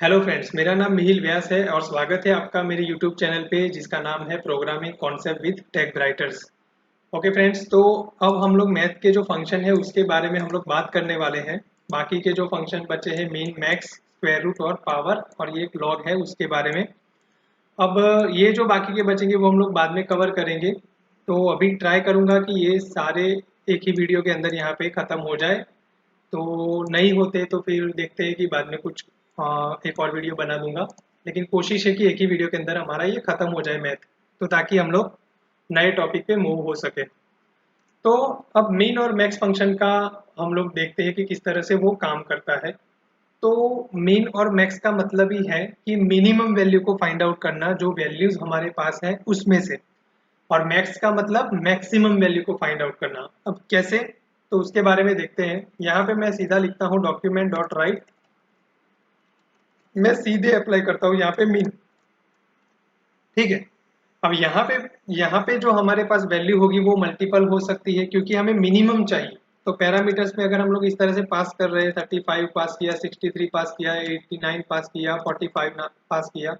Hello friends, मेरा नाम मिहिल व्यास है और स्वागत है आपका मेरे यूट्यूब चैनल पे जिसका नाम है programming concept with Tech Brighters. Okay friends, तो अब हम लोग मैथ के जो फंक्शन है उसके बारे में हम लोग बात करने वाले हैं। बाकी के जो फंक्शन बचे हैं मीन, मैक्स, स्क्वायर रूट और पावर और ये एक लॉग है उसके बारे में। अब ये जो बाकी के बचेंगे वो हम लोग बाद में कवर करेंगे। तो अभी ट्राई करूंगा कि ये सारे एक ही वीडियो के अंदर यहाँ पे ख़त्म हो जाए। तो नहीं होते तो फिर देखते हैं कि बाद में कुछ एक और वीडियो बना दूंगा। लेकिन कोशिश है कि एक ही वीडियो के अंदर हमारा ये खत्म हो जाए मैथ, तो ताकि हम लोग नए टॉपिक पे मूव हो सके। तो अब मीन और मैक्स फंक्शन का हम लोग देखते हैं कि किस तरह से वो काम करता है। तो मीन और मैक्स का मतलब ही है कि मिनिमम वैल्यू को फाइंड आउट करना जो वैल्यूज हमारे पास है उसमें से, और मैक्स का मतलब मैक्सिमम वैल्यू को फाइंड आउट करना। अब कैसे, तो उसके बारे में देखते हैं। यहाँ पे मैं सीधा लिखता हूँ डॉक्यूमेंट डॉट राइट, मैं सीधे अप्लाई करता हूँ यहाँ पे मीन। ठीक है। अब यहाँ पे जो हमारे पास वैल्यू होगी वो मल्टीपल हो सकती है क्योंकि हमें मिनिमम चाहिए। तो पैरामीटर्स में अगर हम लोग इस तरह से पास कर रहे हैं, 35 पास किया, 63 पास किया, 89 पास किया, 45 पास किया।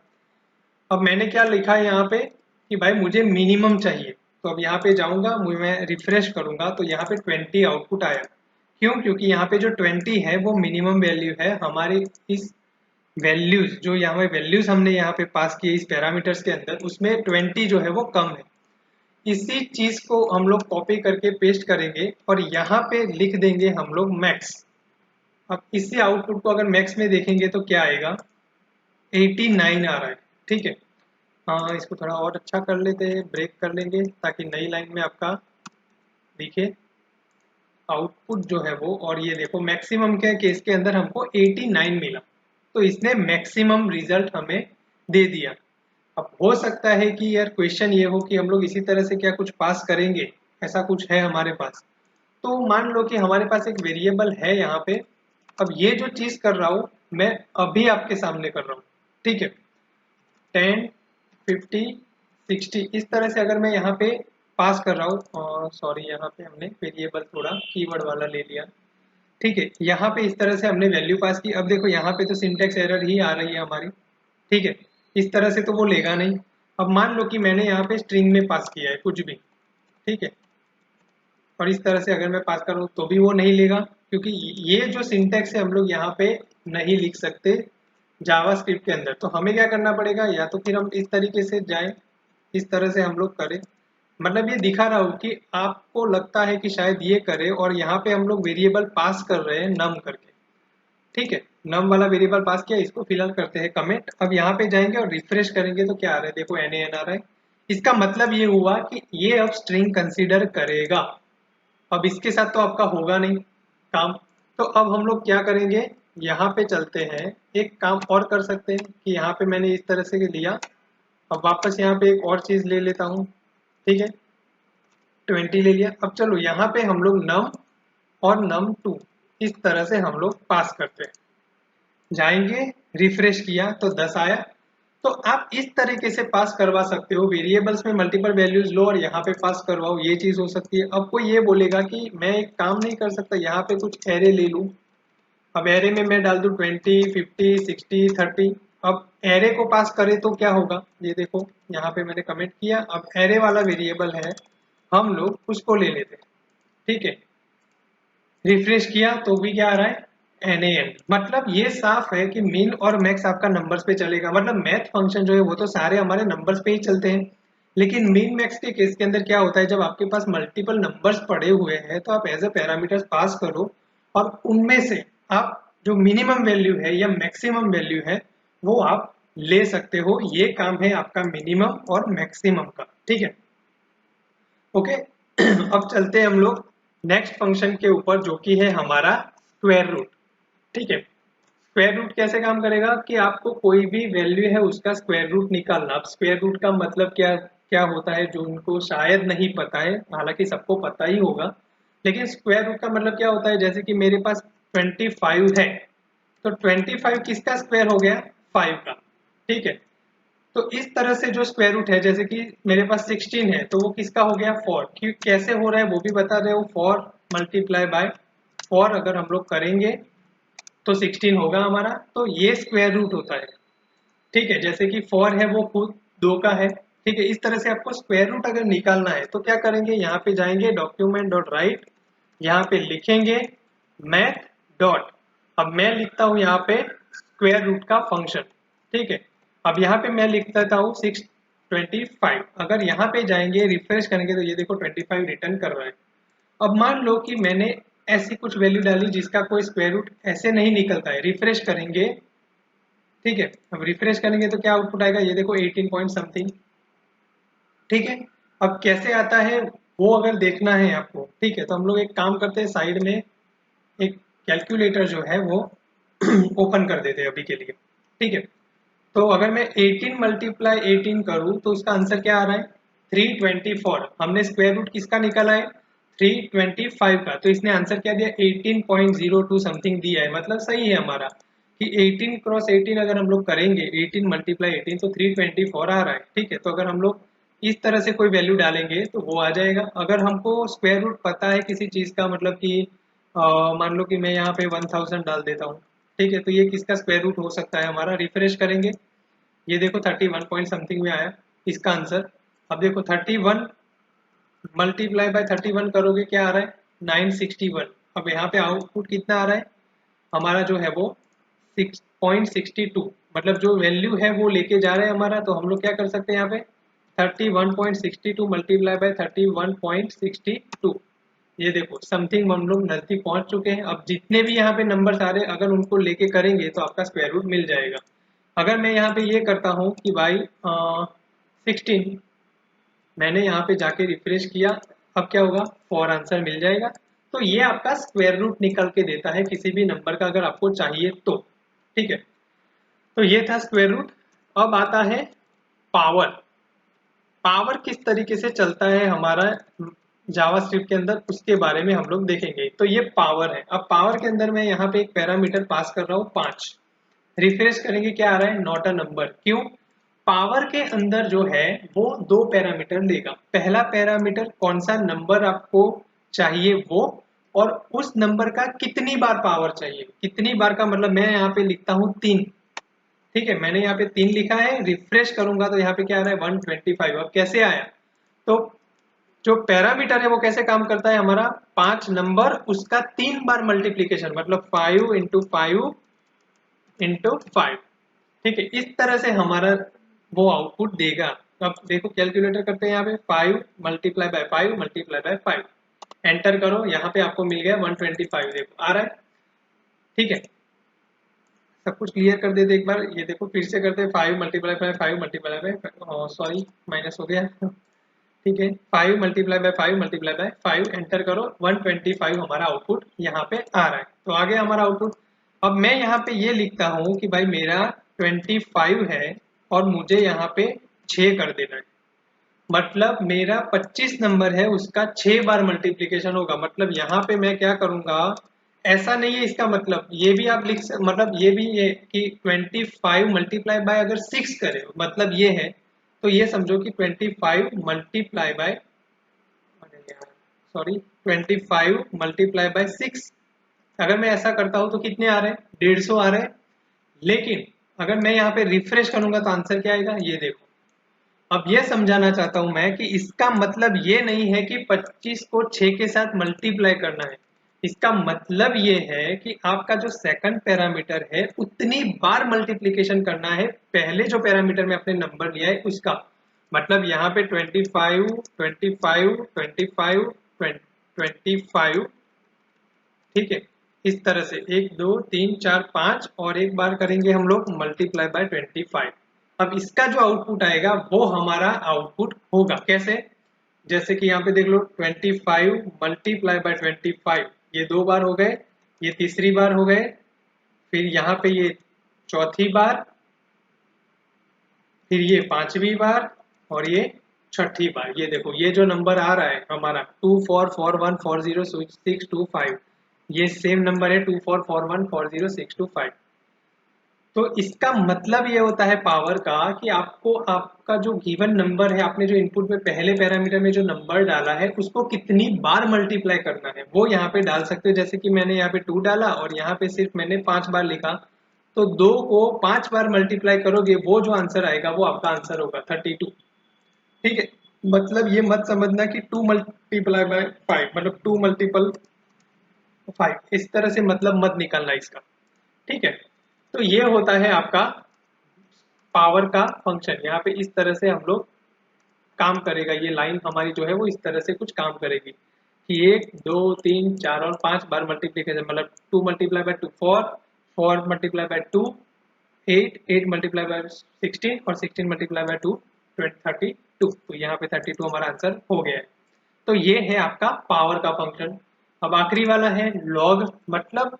अब मैंने क्या लिखा है यहाँ पे कि भाई मुझे मिनिमम चाहिए। तो अब यहाँ पे जाऊंगा, मैं रिफ्रेश करूंगा तो यहाँ पे 20 आउटपुट आया। क्यों? क्योंकि यहाँ पे जो 20 है वो मिनिमम वैल्यू है हमारे इस वैल्यूज, जो यहाँ पे वैल्यूज हमने यहाँ पे पास किए इस पैरामीटर्स के अंदर, उसमें 20 जो है वो कम है। इसी चीज को हम लोग कॉपी करके पेस्ट करेंगे और यहाँ पे लिख देंगे हम लोग मैक्स। अब इसी आउटपुट को अगर मैक्स में देखेंगे तो क्या आएगा, 89 आ रहा है। ठीक है। हाँ, इसको थोड़ा और अच्छा कर लेते हैं, ब्रेक कर लेंगे ताकि नई लाइन में आपका दिखे आउटपुट जो है वो। और ये देखो मैक्सिमम के केस के अंदर हमको 89 मिला, तो इसने मैक्सिमम रिजल्ट हमें दे दिया। अब हो सकता है कि यार क्वेश्चन ये हो कि हम लोग इसी तरह से क्या कुछ पास करेंगे, ऐसा कुछ है हमारे पास। तो मान लो कि हमारे पास एक वेरिएबल है यहाँ पे। अब ये जो चीज कर रहा हूँ मैं अभी आपके सामने कर रहा हूँ। ठीक है। 10, 50, 60 इस तरह से अगर मैं यहाँ पे पास कर रहा हूँ, और सॉरी यहाँ पे हमने वेरिएबल थोड़ा कीवर्ड वाला ले लिया। ठीक है, यहाँ पे इस तरह से हमने वैल्यू पास की। अब देखो यहाँ पे तो सिंटेक्स एरर ही आ रही है हमारी। ठीक है, इस तरह से तो वो लेगा नहीं। अब मान लो कि मैंने यहाँ पे स्ट्रिंग में पास किया है कुछ भी। ठीक है, और इस तरह से अगर मैं पास करूँ तो भी वो नहीं लेगा, क्योंकि ये जो सिंटेक्स है हम लोग यहाँ पे नहीं लिख सकते जावास्क्रिप्ट के अंदर। तो हमें क्या करना पड़ेगा, या तो फिर हम इस तरीके से जाएं, इस तरह से हम लोग करें। मतलब ये दिखा रहा हूँ कि आपको लगता है कि शायद ये करे, और यहाँ पे हम लोग वेरिएबल पास कर रहे हैं नम करके। ठीक है, नम वाला वेरिएबल पास किया, इसको फिलहाल करते हैं कमेंट। अब यहाँ पे जाएंगे और रिफ्रेश करेंगे तो क्या आ रहा है, देखो NaN आ रहा है। इसका मतलब ये हुआ कि ये अब स्ट्रिंग कंसीडर करेगा। अब इसके साथ तो आपका होगा नहीं काम। तो अब हम लोग क्या करेंगे, यहाँ पे चलते हैं, एक काम और कर सकते हैं कि यहाँ पे मैंने इस तरह से लिया। अब वापस यहाँ पे एक और चीज ले लेता हूँ। ठीक है, 20 ले लिया। अब चलो यहाँ पे हम लोग नम और num2 इस तरह से हम लोग पास करते हैं। जाएंगे, रिफ्रेश किया तो 10 आया। तो आप इस तरीके से पास करवा सकते हो, वेरिएबल्स में मल्टीपल वैल्यूज लो और यहाँ पे पास करवाओ, ये चीज हो सकती है। अब कोई ये बोलेगा कि मैं एक काम नहीं कर सकता, यहाँ पे कुछ एरे ले लूँ। अब एरे में मैं डाल दूँ 20, 50, 60, 30। अब एरे को पास करे तो क्या होगा, ये देखो यहाँ पे मैंने कमेंट किया। अब एरे वाला वेरिएबल है, हम लोग उसको ले लेते हैं। ठीक है, रिफ्रेश किया तो भी क्या आ रहा है, NaN। मतलब ये साफ है कि मिन और मैक्स आपका नंबर्स पे चलेगा। मतलब मैथ फंक्शन जो है वो तो सारे हमारे नंबर्स पे ही चलते हैं। लेकिन मिन मैक्स के केस के अंदर क्या होता है, जब आपके पास मल्टीपल नंबर्स पड़े हुए हैं तो आप एज ए पैरामीटर्स पास करो, और उनमें से आप जो मिनिमम वैल्यू है या मैक्सिमम वैल्यू है वो आप ले सकते हो। ये काम है आपका मिनिमम और मैक्सिमम का। ठीक है, ओके। अब चलते हैं हम लोग नेक्स्ट फंक्शन के ऊपर, जो कि है हमारा स्क्वायर रूट। ठीक है, स्क्वायर रूट कैसे काम करेगा कि आपको कोई भी वैल्यू है उसका स्क्वायर रूट निकालना। अब स्क्वायर रूट का मतलब क्या क्या होता है, जो उनको शायद नहीं पता है, हालांकि सबको पता ही होगा। लेकिन स्क्वायर रूट का मतलब क्या होता है, जैसे कि मेरे पास 25 है, तो 25 किसका स्क्वायर हो गया, 5 का। ठीक है, तो इस तरह से जो स्क्वायर रूट है, जैसे कि मेरे पास 16 है तो वो किसका हो गया, 4। क्यों, कैसे हो रहा है वो भी बता रहे हो, 4 मल्टीप्लाई बाय 4 अगर हम लोग करेंगे तो 16 होगा हमारा। तो ये स्क्वायर रूट होता है, ठीक है। जैसे कि 4 है वो खुद 2 का है, ठीक है। इस तरह से आपको स्क्वायर रूट अगर निकालना है तो क्या करेंगे, यहाँ पे जाएंगे डॉक्यूमेंट डॉट राइट, यहाँ पे लिखेंगे मैथ डॉट, अब मैं लिखता हूँ यहाँ पे स्क्वायर रूट का फंक्शन, ठीक है। अब यहाँ पे मैं लिख देता हूँ 625। अगर यहाँ पे जाएंगे रिफ्रेश करेंगे तो ये देखो 25 रिटर्न कर रहा है। अब मान लो कि मैंने ऐसी कुछ वैल्यू डाली जिसका कोई स्क्वायर रूट ऐसे नहीं निकलता है, रिफ्रेश करेंगे, ठीक है। अब रिफ्रेश करेंगे तो क्या आउटपुट आएगा, ये देखो 18 पॉइंट समथिंग, ठीक है। अब कैसे आता है वो अगर देखना है आपको, ठीक है, तो हम लोग एक काम करते हैं, साइड में एक कैलकुलेटर जो है वो ओपन कर देते हैं अभी के लिए, ठीक है। तो अगर मैं 18 मल्टीप्लाई 18 करूं तो उसका आंसर क्या आ रहा है, 324। हमने स्क्वायर रूट किसका निकाला है, 325 का, तो इसने आंसर क्या दिया, 18.02 समथिंग दिया है। मतलब सही है हमारा कि 18 क्रॉस 18 अगर हम लोग करेंगे 18 मल्टीप्लाई 18 तो 324 आ रहा है, ठीक है। तो अगर हम लोग इस तरह से कोई वैल्यू डालेंगे तो वो आ जाएगा। अगर हमको स्क्वायर रूट पता है किसी चीज़ का, मतलब कि मान लो कि मैं यहाँ पे 1000 डाल देता हूँ, ठीक है, तो ये किसका स्क्वायर रूट हो सकता है हमारा, रिफ्रेश करेंगे, ये देखो 31 पॉइंट समथिंग में आया इसका आंसर। अब देखो 31 मल्टीप्लाई बाय 31 करोगे क्या आ रहा है, 961। अब यहाँ पे आउटपुट कितना आ रहा है हमारा जो है वो 6.62, मतलब जो वैल्यू है वो लेके जा रहे हैं हमारा। तो हम लोग क्या कर सकते हैं यहाँ पे 31.62 मल्टीप्लाई बाय 31.62, ये देखो समथिंग हम लोग नजदीक पहुंच चुके हैं। अब जितने भी यहाँ पे नंबर आ रहे हैं अगर उनको लेके करेंगे तो आपका स्क्वायर रूट मिल जाएगा। अगर मैं यहाँ पे ये करता हूँ कि भाई 16, मैंने यहाँ पे जाके रिफ्रेश किया, अब क्या होगा, 4 आंसर मिल जाएगा। तो ये आपका स्क्वायर रूट निकल के देता है किसी भी नंबर का अगर आपको चाहिए तो, ठीक है। तो ये था स्क्वायर रूट। अब आता है पावर। पावर किस तरीके से चलता है हमारा जावास्क्रिप्ट के अंदर, उसके बारे में हम लोग देखेंगे। तो ये पावर है। अब पावर के अंदर मैं यहाँ पे एक पैरामीटर पास कर रहा हूँ 5, रिफ्रेश करेंगे क्या आ रहा है, नॉट अ नंबर। क्यों, पावर के अंदर जो है वो 2 पैरामीटर लेगा। पहला पैरामीटर कौन सा नंबर आपको चाहिए वो, और उस नंबर का कितनी बार पावर चाहिए। कितनी बार का मतलब मैं यहाँ पे लिखता हूँ 3, ठीक है, मैंने यहाँ पे 3 लिखा है, रिफ्रेश करूंगा तो यहाँ पे क्या आ रहा है 125। अब कैसे आया, तो जो पैरामीटर है वो कैसे काम करता है हमारा, 5 नंबर उसका 3 बार मल्टीप्लीकेशन, मतलब 5 इंटू 5 इंटू 5, ठीक है। इस तरह से हमारा वो आउटपुट देगा। अब देखो कैलकुलेटर करते हैं यहाँ पे 5 multiply by 5 multiply by 5, enter करो, यहाँ पे आपको मिल गया 125, देखो आ रहा है, ठीक है। सब कुछ क्लियर कर देते एक बार, ये देखो फिर से करते हैं 5 multiply by 5 multiply by, sorry minus हो गया, ठीक है, 5 multiply by 5 multiply by 5, enter करो, 125 हमारा आउटपुट यहाँ पे आ रहा है। तो आ गया हमारा आउटपुट। अब मैं यहाँ पे ये लिखता हूँ कि भाई मेरा 25 है और मुझे यहाँ पे 6 कर देना है, मतलब मेरा 25 नंबर है उसका 6 बार मल्टीप्लीकेशन होगा। मतलब यहाँ पे मैं क्या करूंगा, ऐसा नहीं है इसका मतलब, ये भी आप मतलब ये भी है कि 25 मल्टीप्लाई बाय अगर 6 करे मतलब ये है, तो ये समझो कि 25 multiply by, sorry 25 multiply by 6, अगर मैं ऐसा करता हूँ तो कितने आ रहे हैं, 150 आ रहे हैं। लेकिन अगर मैं यहाँ पे रिफ्रेश करूंगा तो आंसर क्या आएगा, ये देखो। अब ये समझाना चाहता हूं मैं कि इसका मतलब ये नहीं है कि 25 को 6 के साथ मल्टीप्लाई करना है। इसका मतलब ये है कि आपका जो सेकंड पैरामीटर है उतनी बार मल्टीप्लिकेशन करना है पहले जो पैरामीटर में आपने नंबर लिया है उसका। मतलब यहाँ पे 25 25 25 25, ठीक है। इस तरह से 1 2 3 4 5 और एक बार करेंगे हम लोग मल्टीप्लाई बाय 25। अब इसका जो आउटपुट आएगा वो हमारा आउटपुट होगा कैसे, जैसे कि यहाँ पे देख लो 25 मल्टीप्लाई बाय 25, ये 2 बार हो गए, ये तीसरी बार हो गए, फिर यहाँ पे ये चौथी बार, फिर ये 5वीं बार और ये छठी बार। ये देखो ये जो नंबर आ रहा है हमारा 24414065, ये सेम नंबर है 24414065। तो इसका मतलब ये होता है पावर का कि आपको आपका जो गिवन नंबर है, आपने जो इनपुट में पहले पैरामीटर में जो नंबर डाला है उसको कितनी बार मल्टीप्लाई करना है वो यहाँ पे डाल सकते हो। जैसे कि मैंने यहाँ पे 2 डाला और यहाँ पे सिर्फ मैंने 5 बार लिखा, तो 2 को 5 बार मल्टीप्लाई करोगे वो जो आंसर आएगा वो आपका आंसर होगा 32। ठीक है, मतलब ये मत समझना कि 2 मल्टीप्लाई बाय 5 मतलब 2 मल्टीपल 5, इस तरह से मतलब मत निकालना इसका। ठीक है, तो ये होता है आपका पावर का फंक्शन। यहाँ पे इस तरह से हम लोग काम करेगा, ये लाइन हमारी जो है वो इस तरह से कुछ काम करेगी कि 1 2 3 4 और 5 बार मल्टीप्लीकेशन, मतलब 2 multiply by 2 4, 4 multiply by 2 8, 8 multiply by 16 और 16 मल्टीप्लाई बाय 2 32। तो यहाँ पे 32 हमारा आंसर हो गया है। तो ये है आपका पावर का फंक्शन। अब आखिरी वाला है लॉग, मतलब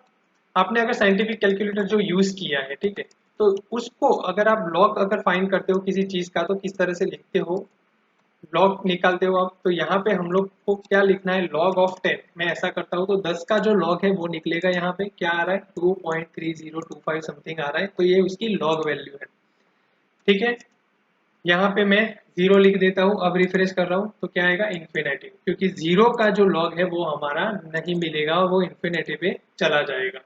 आपने अगर साइंटिफिक कैलकुलेटर जो यूज किया है, ठीक है, तो उसको अगर आप लॉग अगर फाइंड करते हो किसी चीज का तो किस तरह से लिखते हो, लॉग निकालते हो आप, तो यहाँ पे हम लोग को क्या लिखना है, लॉग ऑफ 10। मैं ऐसा करता हूँ तो 10 का जो लॉग है वो निकलेगा, यहाँ पे क्या आ रहा है 2.3025 समथिंग आ रहा है, तो ये उसकी लॉग वैल्यू है। ठीक है, यहाँ पे मैं 0 लिख देता हूँ, अब रिफ्रेश कर रहा हूँ तो क्या आएगा इन्फिनिटी, क्योंकि 0 का जो लॉग है वो हमारा नहीं मिलेगा, वो इन्फिनिटी पे चला जाएगा।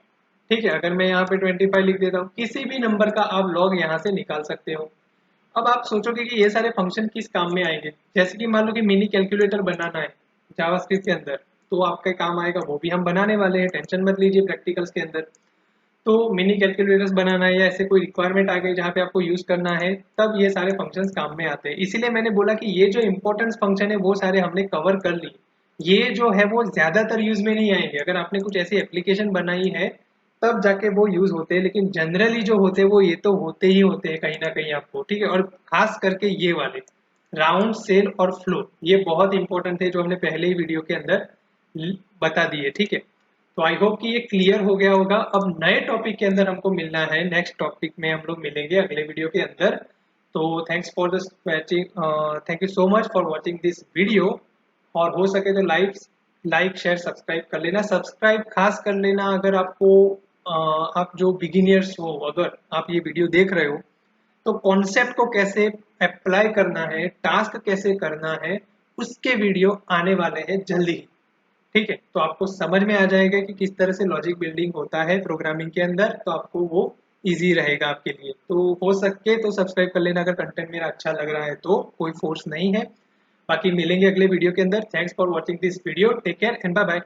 ठीक है, अगर मैं यहाँ पे 25 लिख देता हूँ, किसी भी नंबर का आप लॉग यहाँ से निकाल सकते हो। अब आप सोचोगे कि ये सारे फंक्शन किस काम में आएंगे, जैसे कि मान लो कि मिनी कैलकुलेटर बनाना है जावास्क्रिप्ट के अंदर, तो आपके काम आएगा, वो भी हम बनाने वाले हैं, टेंशन मत लीजिए प्रैक्टिकल्स के अंदर। तो मिनी कैलकुलेटर्स बनाना है या ऐसे कोई रिक्वायरमेंट आ गई जहाँ पे आपको यूज करना है, तब ये सारे फंक्शंस काम में आते हैं। इसीलिए मैंने बोला कि ये जो इंपॉर्टेंस फंक्शन है वो सारे हमने कवर कर लिए। ये जो है वो ज्यादातर यूज में नहीं आएंगे, अगर आपने कुछ ऐसी एप्लीकेशन बनाई है तब जाके वो यूज होते हैं, लेकिन जनरली जो होते हैं वो ये तो होते ही होते हैं कहीं ना कहीं आपको। ठीक है, और खास करके ये वाले राउंड सेल और फ्लो ये बहुत इंपॉर्टेंट थे जो हमने पहले ही वीडियो के अंदर बता दिए। ठीक है, तो आई होप कि ये क्लियर हो गया होगा। अब नए टॉपिक के अंदर हमको मिलना है, नेक्स्ट टॉपिक में हम लोग मिलेंगे अगले वीडियो के अंदर। तो thanks for this watching, thank you so much for watching this video. और हो सके तो लाइक शेयर सब्सक्राइब कर लेना, सब्सक्राइब खास कर लेना अगर आपको आप जो बिगिनियर्स हो, अगर आप ये वीडियो देख रहे हो तो कॉन्सेप्ट को कैसे अप्लाई करना है, टास्क कैसे करना है, उसके वीडियो आने वाले हैं जल्दी ही। ठीक है, तो आपको समझ में आ जाएगा कि किस तरह से लॉजिक बिल्डिंग होता है प्रोग्रामिंग के अंदर, तो आपको वो इजी रहेगा आपके लिए। तो हो सके तो सब्सक्राइब कर लेना अगर कंटेंट मेरा अच्छा लग रहा है, तो कोई फोर्स नहीं है। बाकी मिलेंगे अगले वीडियो के अंदर। Thanks for watching this video, take care and bye bye.